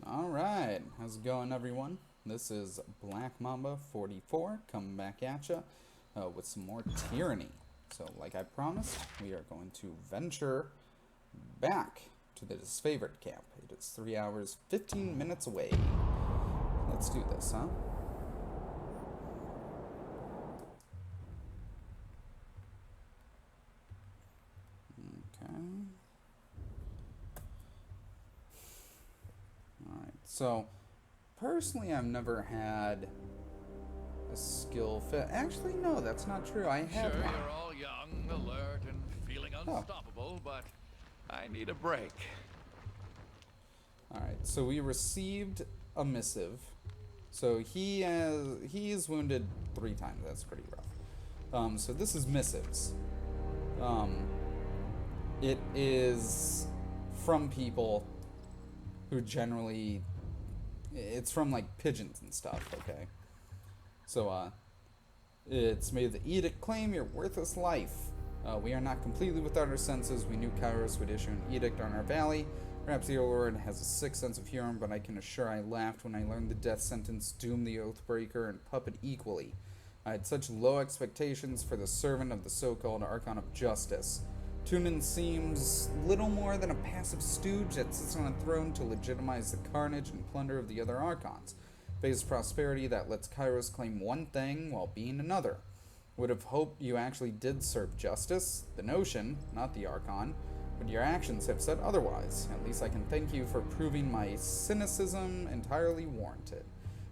Alright, how's it going, everyone? This is Black Mamba 44 coming back at you with some more Tyranny. So, like I promised, we are going to venture back to the disfavored camp. It is 3 hours, 15 minutes away. Let's do this, huh? Okay. Alright, so personally, I've never had a skill fit. Actually, no, that's not true. I have Sure, one. you're all young, alert, and feeling unstoppable, but I need a break. Alright, so we received a missive. So he's wounded 3 times. That's pretty rough. So this is missives. It is from people who generally... It's from, like, pigeons and stuff, okay? So, it's made the edict claim your worthless life. We are not completely without our senses. We knew Kairos would issue an edict on our valley. Perhaps the Lord has a sick sense of humor, but I can assure I laughed when I learned the death sentence doomed the Oathbreaker and Puppet equally. I had such low expectations for the servant of the so-called Archon of Justice. Tunin seems little more than a passive stooge that sits on a throne to legitimize the carnage and plunder of the other Archons. Phase prosperity that lets Kairos claim one thing while being another. Would have hoped you actually did serve justice, the notion, not the Archon, but your actions have said otherwise. At least I can thank you for proving my cynicism entirely warranted.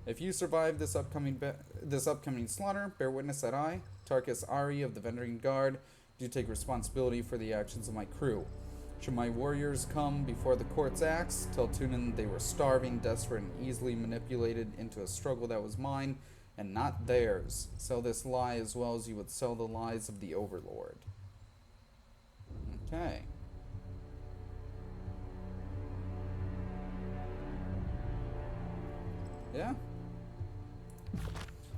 If you survive this upcoming slaughter, bear witness that I, Tarkus Ari of the Vendering Guard, do take responsibility for the actions of my crew. Should my warriors come before the court's axe, tell Tunin they were starving, desperate, and easily manipulated into a struggle that was mine and not theirs. Sell this lie as well as you would sell the lies of the Overlord. Okay. Yeah.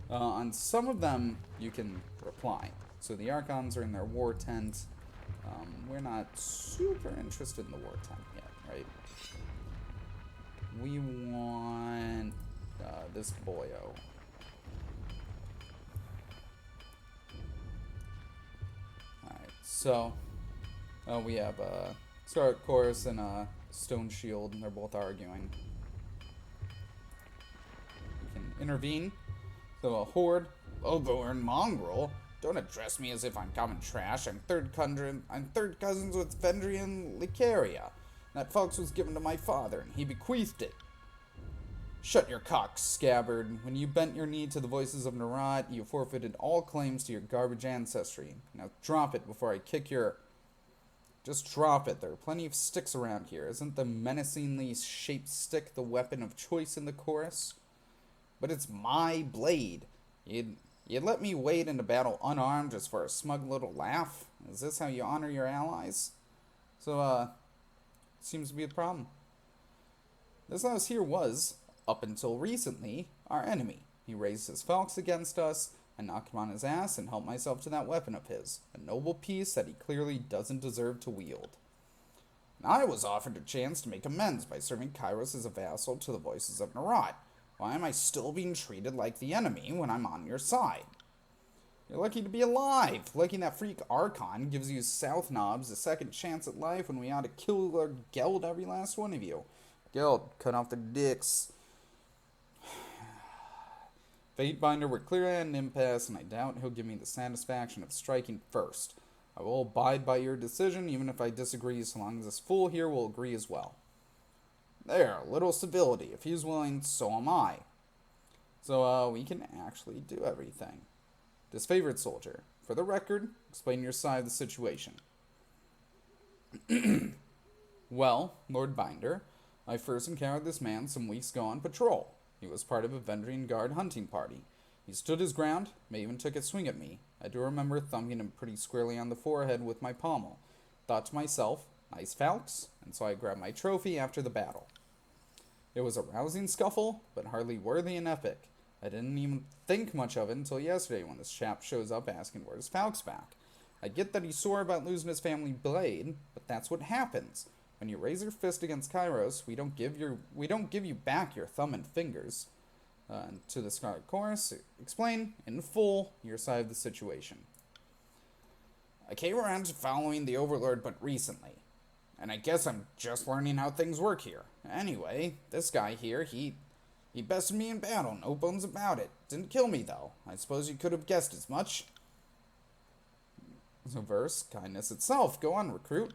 On some of them, you can reply. So the Archons are in their war tent. We're not super interested in the war tent yet, right? We want this boyo. Alright, so we have Scarlet Chorus and Stone Shield, and they're both arguing. We can intervene. So a horde, Lobo and Mongrel. Don't address me as if I'm common trash. I'm third cousins with Vendrian Lycaria. That fox was given to my father, and he bequeathed it. Shut your cock, scabbard. When you bent your knee to the Voices of Nerat, you forfeited all claims to your garbage ancestry. Now drop it before I kick your... Just drop it. There are plenty of sticks around here. Isn't the menacingly shaped stick the weapon of choice in the chorus? But it's my blade. You'd let me wade into battle unarmed just for a smug little laugh? Is this how you honor your allies? So, seems to be the problem. This house here was, up until recently, our enemy. He raised his falx against us, I knocked him on his ass and helped myself to that weapon of his. A noble piece that he clearly doesn't deserve to wield. And I was offered a chance to make amends by serving Kairos as a vassal to the Voices of Nerat. Why am I still being treated like the enemy when I'm on your side? You're lucky to be alive. Lucky that freak Archon gives you South Knobs a second chance at life when we ought to kill or geld every last one of you. Geld, cut off their dicks. Fatebinder, we're clearly at an impasse, and I doubt he'll give me the satisfaction of striking first. I will abide by your decision, even if I disagree, so long as this fool here will agree as well. There, a little civility. If he's willing, so am I. So, we can actually do everything. Disfavored soldier. For the record, explain your side of the situation. Well, Lord Binder, I first encountered this man some weeks ago on patrol. He was part of a Vendrian Guard hunting party. He stood his ground, may even took a swing at me. I do remember thumping him pretty squarely on the forehead with my pommel. Thought to myself, nice falx, and so I grabbed my trophy after the battle. It was a rousing scuffle, but hardly worthy and epic. I didn't even think much of it until yesterday when this chap shows up asking where's Falx back. I get that he's sore about losing his family blade, but that's what happens. When you raise your fist against Kairos, we don't give you back your thumb and fingers. And to the Scarlet Chorus, explain in full your side of the situation. I came around to following the Overlord but recently, and I guess I'm just learning how things work here. Anyway, this guy here, he bested me in battle, no bones about it. Didn't kill me, though. I suppose you could have guessed as much. So verse, kindness itself. Go on, recruit.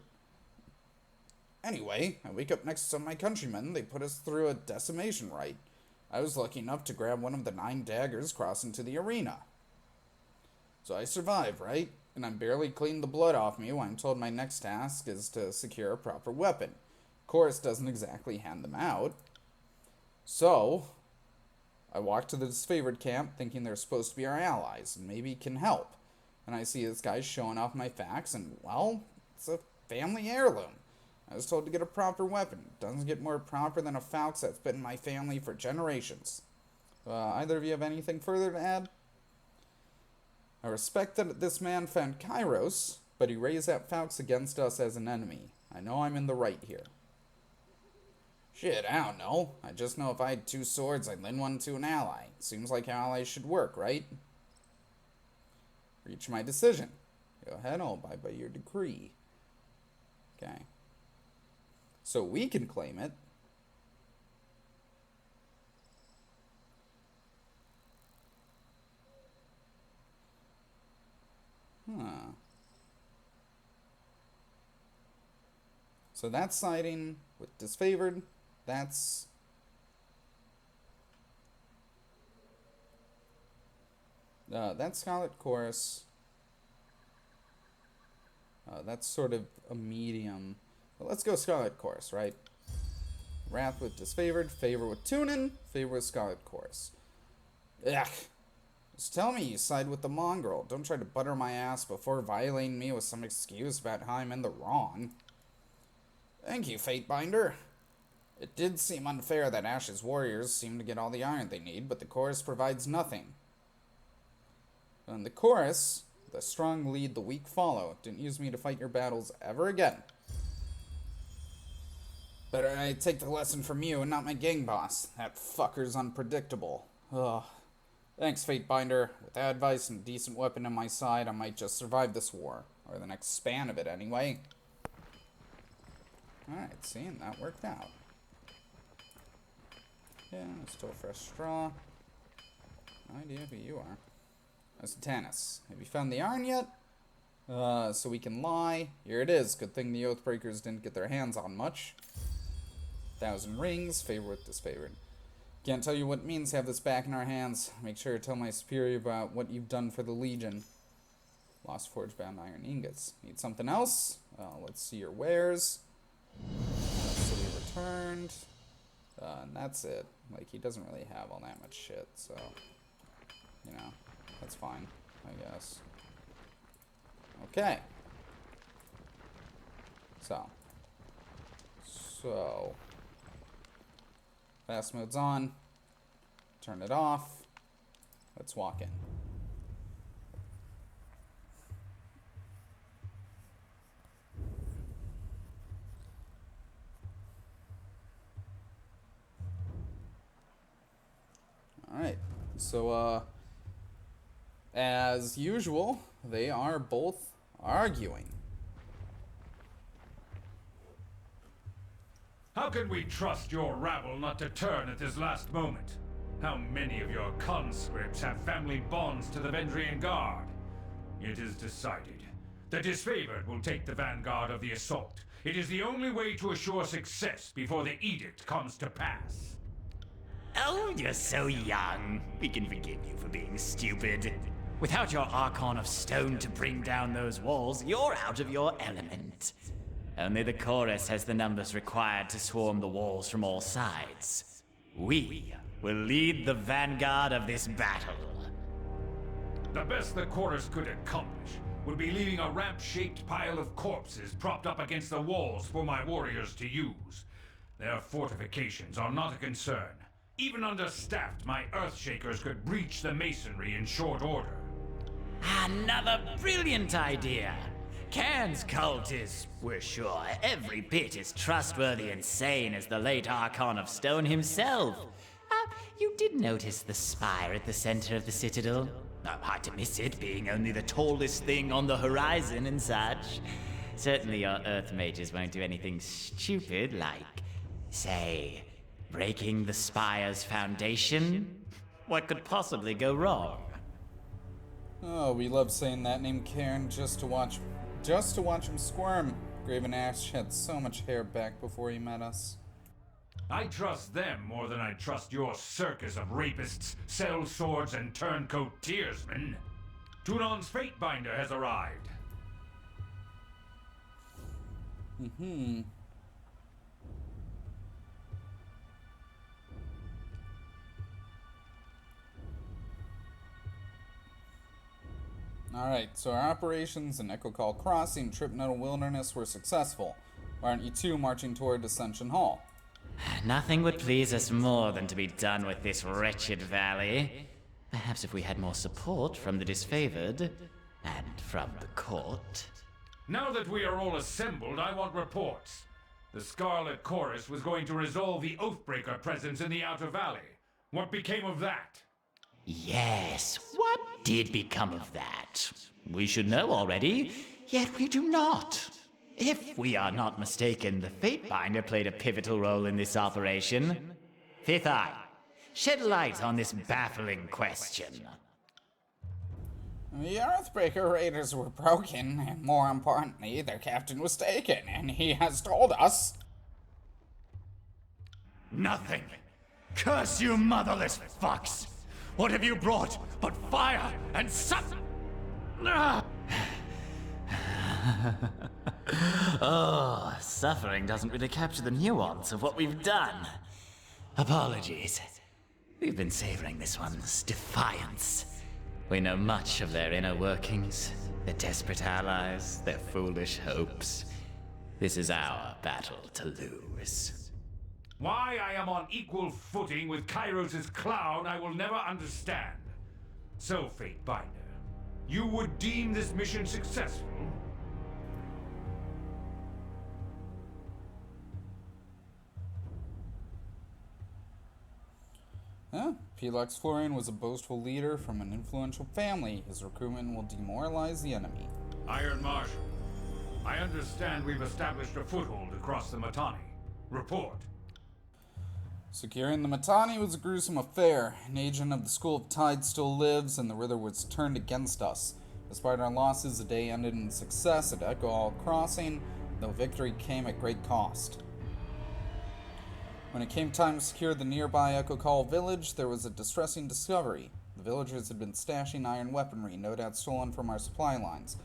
Anyway, I wake up next to some of my countrymen. They put us through a decimation rite. I was lucky enough to grab one of the 9 daggers crossing to the arena. So I survived, right? And I'm barely cleaned the blood off me when I'm told my next task is to secure a proper weapon. Chorus doesn't exactly hand them out. So, I walk to the disfavored camp thinking they're supposed to be our allies and maybe can help. And I see this guy showing off my facts and, well, it's a family heirloom. I was told to get a proper weapon. Doesn't get more proper than a Falx that's been in my family for generations. Either of you have anything further to add? I respect that this man found Kairos, but he raised that Falx against us as an enemy. I know I'm in the right here. Shit, I don't know. I just know if I had 2 swords, I'd lend one to an ally. Seems like how allies should work, right? Reach my decision. Go ahead, I'll abide by your decree. Okay. So we can claim it. So that's siding with disfavored. That's Scarlet Chorus. That's sort of a medium. But let's go Scarlet Chorus, right? Wrath with disfavored, favor with Tunin, favor with Scarlet Chorus. Ugh. Just tell me you side with the mongrel. Don't try to butter my ass before violating me with some excuse about how I'm in the wrong. Thank you, Fatebinder. It did seem unfair that Ash's warriors seem to get all the iron they need, but the chorus provides nothing. And the chorus, the strong lead, the weak follow. Didn't use me to fight your battles ever again. Better I take the lesson from you and not my gang boss. That fucker's unpredictable. Ugh. Thanks, Fatebinder. With that advice and a decent weapon on my side, I might just survive this war. Or the next span of it, anyway. Alright, see, and that worked out. Yeah, still fresh straw. No idea who you are. That's Tannis. Have you found the iron yet? So we can lie. Here it is. Good thing the Oathbreakers didn't get their hands on much. 1,000 rings, favor with disfavored. Can't tell you what it means to have this back in our hands. Make sure to tell my superior about what you've done for the Legion. Lost forge-bound iron ingots. Need something else? Let's see your wares. So we returned. And that's it. Like, he doesn't really have all that much shit, so... You know, that's fine, I guess. Okay. So. Fast mode's on. Turn it off. Let's walk in. Alright, so, as usual, they are both arguing. How can we trust your rabble not to turn at this last moment? How many of your conscripts have family bonds to the Vendrian Guard? It is decided. The disfavored will take the vanguard of the assault. It is the only way to assure success before the edict comes to pass. Oh, you're so young. We can forgive you for being stupid. Without your Archon of Stone to bring down those walls, you're out of your element. Only the chorus has the numbers required to swarm the walls from all sides. We will lead the vanguard of this battle. The best the chorus could accomplish would be leaving a ramp-shaped pile of corpses propped up against the walls for my warriors to use. Their fortifications are not a concern. Even understaffed, my Earthshakers could breach the masonry in short order. Another brilliant idea. Cairn's cult is, we're sure, every bit as trustworthy and sane as the late Archon of Stone himself. You did notice the spire at the center of the citadel? Hard to miss it, being only the tallest thing on the horizon and such. Certainly your Earth mages won't do anything stupid like, say, breaking the spire's foundation. What could possibly go wrong? Oh, we love saying that name, Cairn, just to watch him squirm. Graven Ash had so much hair back before he met us. I trust them more than I trust your circus of rapists, sellswords, and turncoat tearsmen. Tunon's Fatebinder has arrived. Alright, so our operations in Echo Call Crossing, Tripnettle Wilderness were successful. Why aren't you two marching toward Ascension Hall? Nothing would please us more than to be done with this wretched valley. Perhaps if we had more support from the disfavored, and from the court. Now that we are all assembled, I want reports. The Scarlet Chorus was going to resolve the Oathbreaker presence in the Outer Valley. What became of that? Yes, what did become of that? We should know already, yet we do not. If we are not mistaken, the Fatebinder played a pivotal role in this operation. Fifth Eye, shed light on this baffling question. The Earthbreaker raiders were broken, and more importantly, their captain was taken, and he has told us... Nothing. Curse you motherless fucks! What have you brought but fire and suffering? Oh, suffering doesn't really capture the nuance of what we've done. Apologies. We've been savoring this one's defiance. We know much of their inner workings, their desperate allies, their foolish hopes. This is our battle to lose. Why I am on equal footing with Kairos' clown, I will never understand. So, Fatebinder, you would deem this mission successful? Pelux Florian was a boastful leader from an influential family. His recruitment will demoralize the enemy. Iron Marshal, I understand we've established a foothold across the Mittani. Report. Securing the Mittani was a gruesome affair. An agent of the School of Tide still lives, and the river was turned against us. Despite our losses, the day ended in success at Echo Hall Crossing, though victory came at great cost. When it came time to secure the nearby Echo Call village, there was a distressing discovery. The villagers had been stashing iron weaponry, no doubt stolen from our supply lines.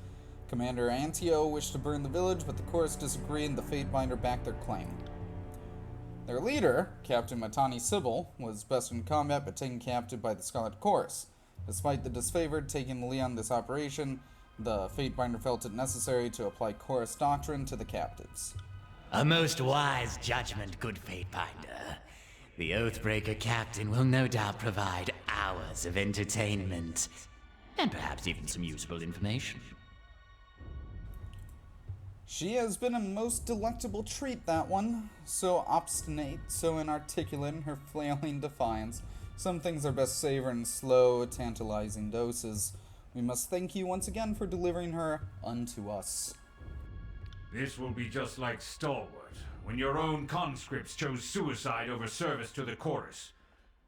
Commander Antio wished to burn the village, but the chorus disagreed and the Fatebinder backed their claim. Their leader, Captain Matani Sybil, was best in combat but taken captive by the Scarlet Chorus. Despite the disfavored taking the lead on this operation, the Fatebinder felt it necessary to apply Chorus doctrine to the captives. A most wise judgment, good Fatebinder. The Oathbreaker captain will no doubt provide hours of entertainment, and perhaps even some useful information. She has been a most delectable treat, that one. So obstinate, so inarticulate in her flailing defiance. Some things are best savored in slow, tantalizing doses. We must thank you once again for delivering her unto us. This will be just like Stalwart, when your own conscripts chose suicide over service to the chorus.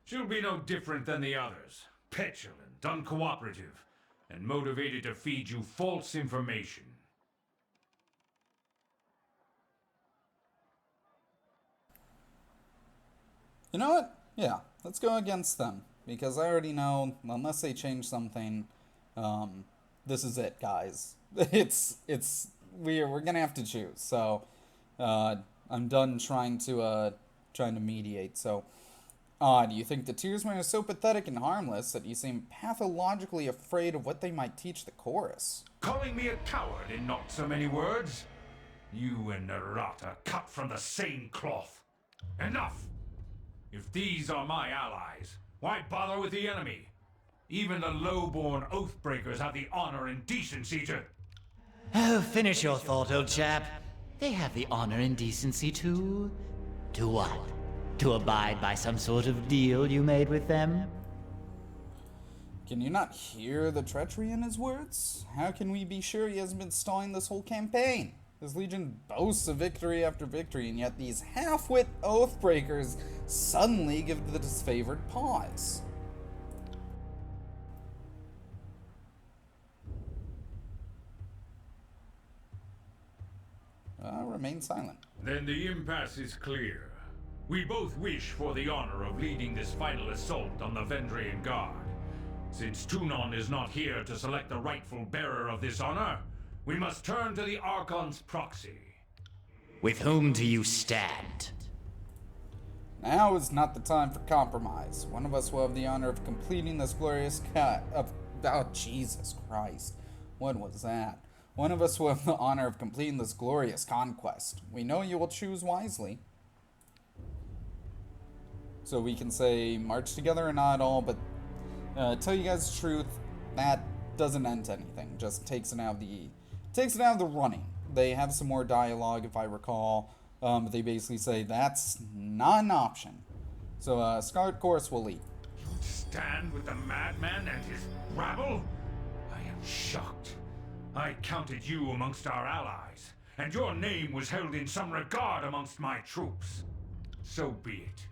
She'll be no different than the others, petulant, uncooperative, and motivated to feed you false information. You know what? Yeah, let's go against them. Because I already know, unless they change something, this is it, guys. We're gonna have to choose. So, I'm done trying to mediate. So, do you think the Tearsmen are so pathetic and harmless that you seem pathologically afraid of what they might teach the chorus? Calling me a coward in not so many words? You and Nerat are cut from the same cloth. Enough! If these are my allies, why bother with the enemy? Even the low-born Oathbreakers have the honor and decency to... Oh, finish your thought, old chap. They have the honor and decency to... To what? To abide by some sort of deal you made with them? Can you not hear the treachery in his words? How can we be sure he hasn't been stalling this whole campaign? His legion boasts of victory after victory, and yet these half-wit oath-breakers suddenly give the disfavored pause. Remain silent. Then the impasse is clear. We both wish for the honor of leading this final assault on the Vendrian Guard. Since Tunon is not here to select the rightful bearer of this honor, we must turn to the Archon's proxy. With whom do you stand? Now is not the time for compromise. One of us will have the honor of completing this glorious oh, Jesus Christ. What was that? One of us will have the honor of completing this glorious conquest. We know you will choose wisely. So we can say march together or not at all, but tell you guys the truth, that doesn't end anything. Just takes it out of the running. They have some more dialogue, if I recall. But they basically say that's not an option. So Scarlet, of course, will lead. You stand with the madman and his rabble? I am shocked. I counted you amongst our allies, and your name was held in some regard amongst my troops. So be it.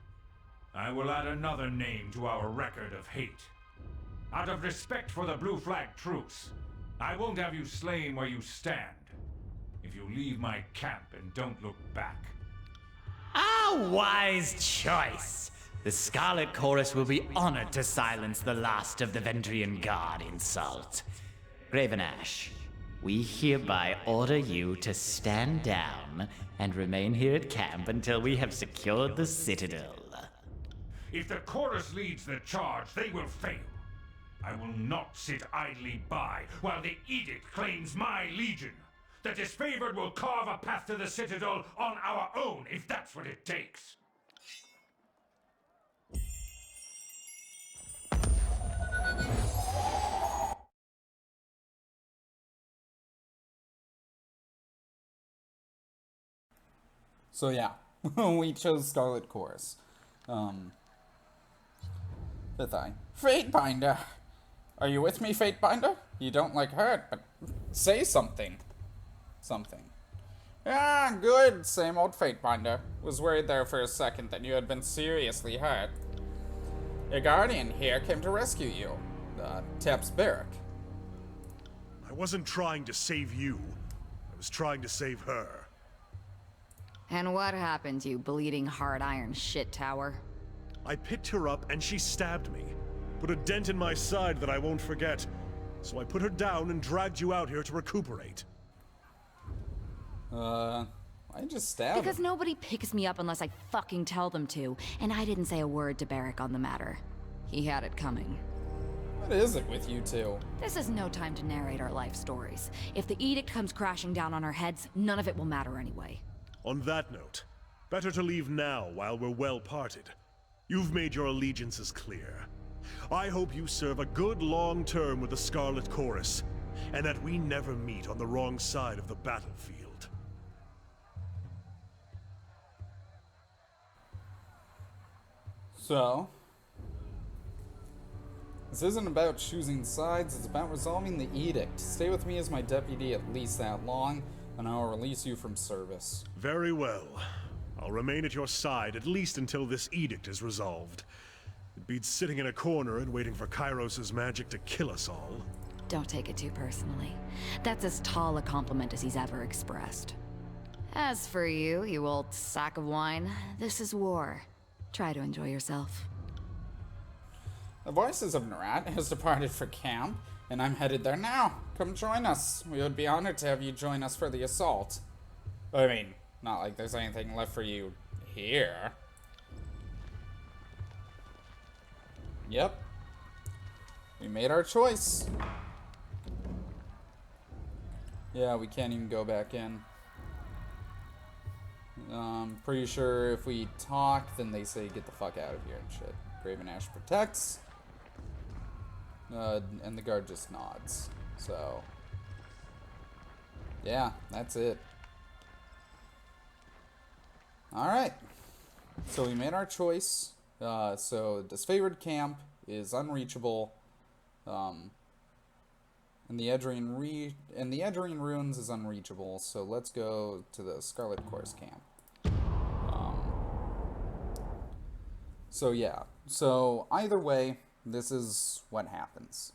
I will add another name to our record of hate. Out of respect for the Blue Flag troops, I won't have you slain where you stand. If you leave my camp and don't look back. A wise choice! The Scarlet Chorus will be honored to silence the last of the Vendrian Guard insult. Graven Ash, we hereby order you to stand down and remain here at camp until we have secured the Citadel. If the Chorus leads the charge, they will fail. I will not sit idly by while the Edict claims my legion. The disfavored will carve a path to the Citadel on our own, if that's what it takes. So yeah, we chose Scarlet Chorus. Fifth Eye. Fatebinder! Are you with me, Fatebinder? You don't look hurt, but say something. Something. Ah, good. Same old Fatebinder. Was worried there for a second that you had been seriously hurt. Your guardian here came to rescue you. Taps Barrack. I wasn't trying to save you. I was trying to save her. And what happened, you bleeding hard iron shit tower? I picked her up and she stabbed me. Put a dent in my side that I won't forget. So I put her down and dragged you out here to recuperate. I just stabbed Because him. nobody picks me up unless I fucking tell them to, and I didn't say a word to Barrack on the matter. He had it coming. What is it with you two? This is no time to narrate our life stories. If the edict comes crashing down on our heads, none of it will matter anyway. On that note, better to leave now while we're well parted. You've made your allegiances clear. I hope you serve a good long term with the Scarlet Chorus, and that we never meet on the wrong side of the battlefield. So, this isn't about choosing sides, it's about resolving the edict. Stay with me as my deputy at least that long, and I'll release you from service. Very well. I'll remain at your side at least until this edict is resolved. It beats sitting in a corner and waiting for Kairos' magic to kill us all. Don't take it too personally. That's as tall a compliment as he's ever expressed. As for you, you old sack of wine, this is war. Try to enjoy yourself. The Voices of Nerat has departed for camp, and I'm headed there now. Come join us. We would be honored to have you join us for the assault. I mean, not like there's anything left for you here. Yep. We made our choice. Yeah, we can't even go back in. Pretty sure if we talk, then they say get the fuck out of here and shit. Graven Ash protects. And the guard just nods. So. Yeah, that's it. Alright. So we made our choice. So disfavored camp is unreachable. And the Edrian Ruins is unreachable. So let's go to the Scarlet Course camp. So yeah. So either way, this is what happens.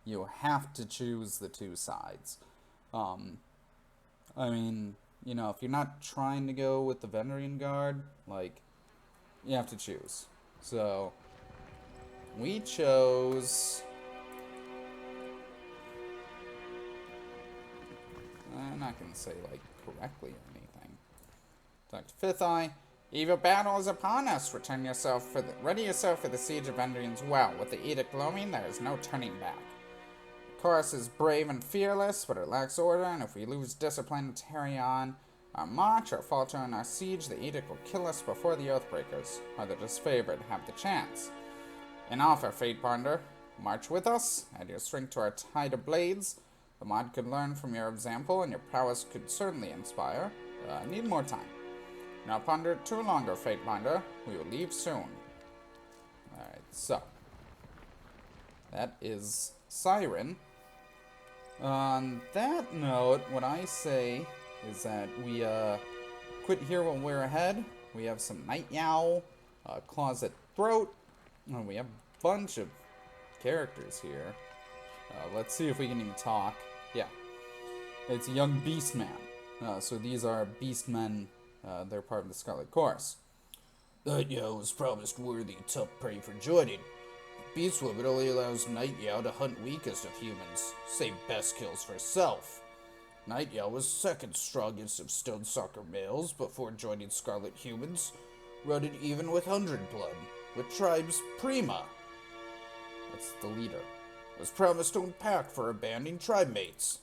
You have to choose the two sides. I mean, you know, if you're not trying to go with the Vendrian Guard, like, you have to choose. So, we chose... I'm not going to say, like, correctly or anything. Talk to Fifth Eye. Evil battle is upon us. Ready yourself for the siege of Vendrian's Well. With the edict looming, there is no turning back. The chorus is brave and fearless, but it lacks order, and if we lose discipline to carry on our march or falter in our siege, the edict will kill us before the Oathbreakers, or the disfavored, have the chance. An offer, Fatebonder. March with us, add your strength to our tide of blades. The mod could learn from your example, and your prowess could certainly inspire. Need more time. Now ponder it too longer, Fatebonder. We will leave soon. Alright, so. That is Siren. On that note, what I say is that we quit here when we're ahead. We have some Night Yowl, Closet Throat, and we have a bunch of characters here. Let's see if we can even talk. Yeah. It's a young Beastman. So these are Beastmen. They're part of the Scarlet Course. Night Yowl was promised worthy tough prey for joining. Beastwoman only allows Night Yowl to hunt weakest of humans, save best kills for self. Night Yowl was second strongest of Stonesucker males before joining Scarlet humans, running even with 100 blood, with tribes Prima. That's the leader. Was promised to unpack for abandoning tribe mates.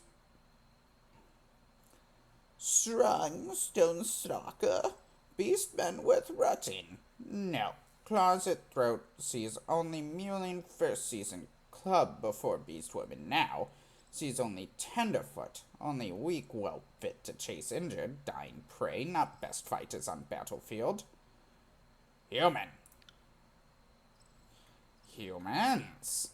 Strong Stonestalker, Beastmen worth rutting. No. Closet Throat sees only Mewling first season club before Beastwoman now. Sees only Tenderfoot, only weak well fit to chase injured, dying prey, not best fighters on battlefield. Human. Humans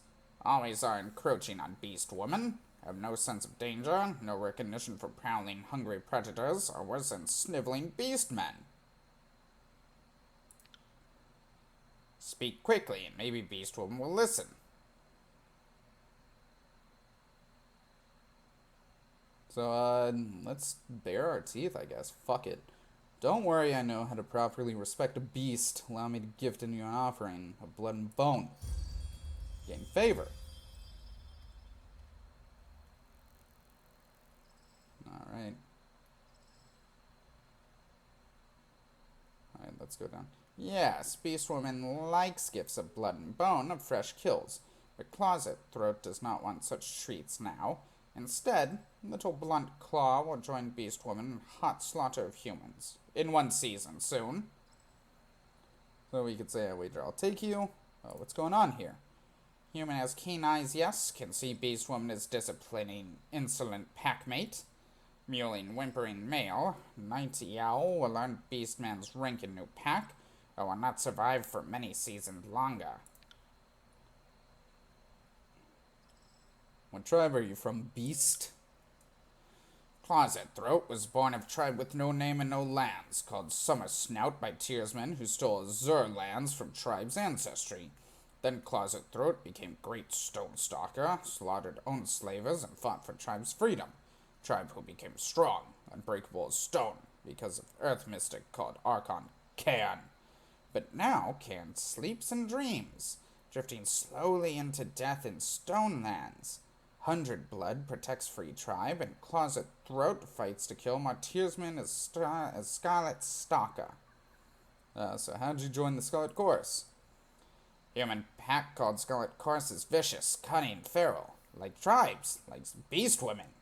always are encroaching on Beastwoman. Have no sense of danger, no recognition for prowling hungry predators, or worse than sniveling beastmen. Speak quickly, and maybe Beastwoman will listen. So, let's bare our teeth, I guess. Fuck it. Don't worry, I know how to properly respect a beast. Allow me to gift you an offering of blood and bone. Gain favor. Alright. Alright, let's go down. Yes, Beastwoman likes gifts of blood and bone of fresh kills, but Closet Throat does not want such treats now. Instead, Little Blunt Claw will join Beastwoman in hot slaughter of humans. In one season, soon. So we could say, I wager I'll take you. Oh, what's going on here? Human has keen eyes, yes, can see Beastwoman as disciplining, insolent packmate. Mewling, whimpering male, Night Yowl will learn Beastman's rank in new pack, or will not survive for many seasons longer. What tribe are you from, Beast? Closet Throat was born of tribe with no name and no lands, called Summer Snout by Tearsmen who stole Azure lands from tribe's ancestry. Then Closet Throat became Great Stonestalker, slaughtered own slavers, and fought for tribe's freedom. Tribe who became strong, unbreakable as stone, because of earth mystic called Archon Can. But now Can sleeps and dreams, drifting slowly into death in stone lands. 100 Blood protects free tribe, and Closet Throat fights to kill Martyrsman as Scarlet Stalker. So how'd you join the Scarlet Course? Human pack called Scarlet Course is vicious, cunning, feral, like tribes, like Beastwomen.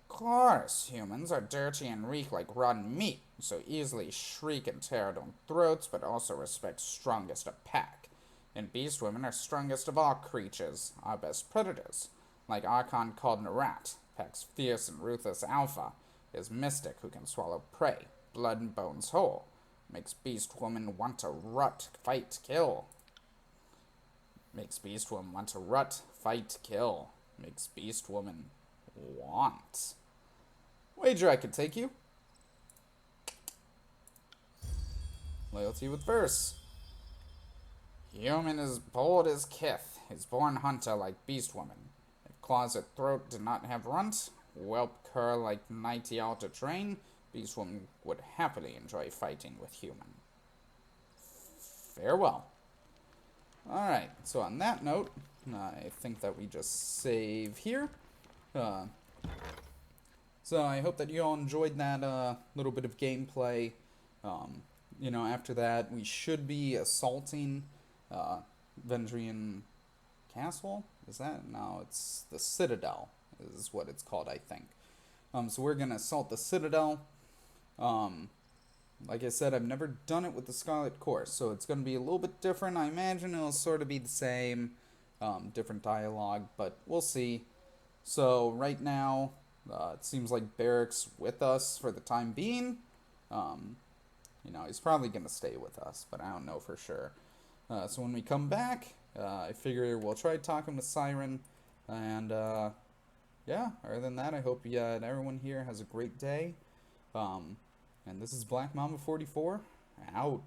Course, humans are dirty and reek like rotten meat, so easily shriek and tear at own throats, but also respect strongest of pack. And Beastwomen are strongest of all creatures, our best predators, like Archon called Nerat, Pack's fierce and ruthless alpha is mystic who can swallow prey, blood and bones whole. Makes Beastwoman want to rut, fight, kill. Makes Beastwoman want to rut, fight, kill. Makes Beastwoman want. Wager I could take you. Loyalty with verse. Human is bold as Kith, is born hunter like Beastwoman. If claws at throat did not have runt, whelp cur like nighty owl to train, Beastwoman would happily enjoy fighting with human. Farewell. Alright, so on that note, I think that we just save here. So I hope that you all enjoyed that little bit of gameplay. You know, after that, we should be assaulting Vendrian Castle? Is that? No, it's the Citadel is what it's called, I think. So we're going to assault the Citadel. Like I said, I've never done it with the Scarlet course, so it's going to be a little bit different. I imagine it'll sort of be the same, different dialogue, but we'll see. So right now, it seems like Barrick's with us for the time being. You know, he's probably going to stay with us, but I don't know for sure. So when we come back, I figure we'll try talking with Siren. And, yeah, other than that, I hope everyone here has a great day. And this is Black Mamba 44, out.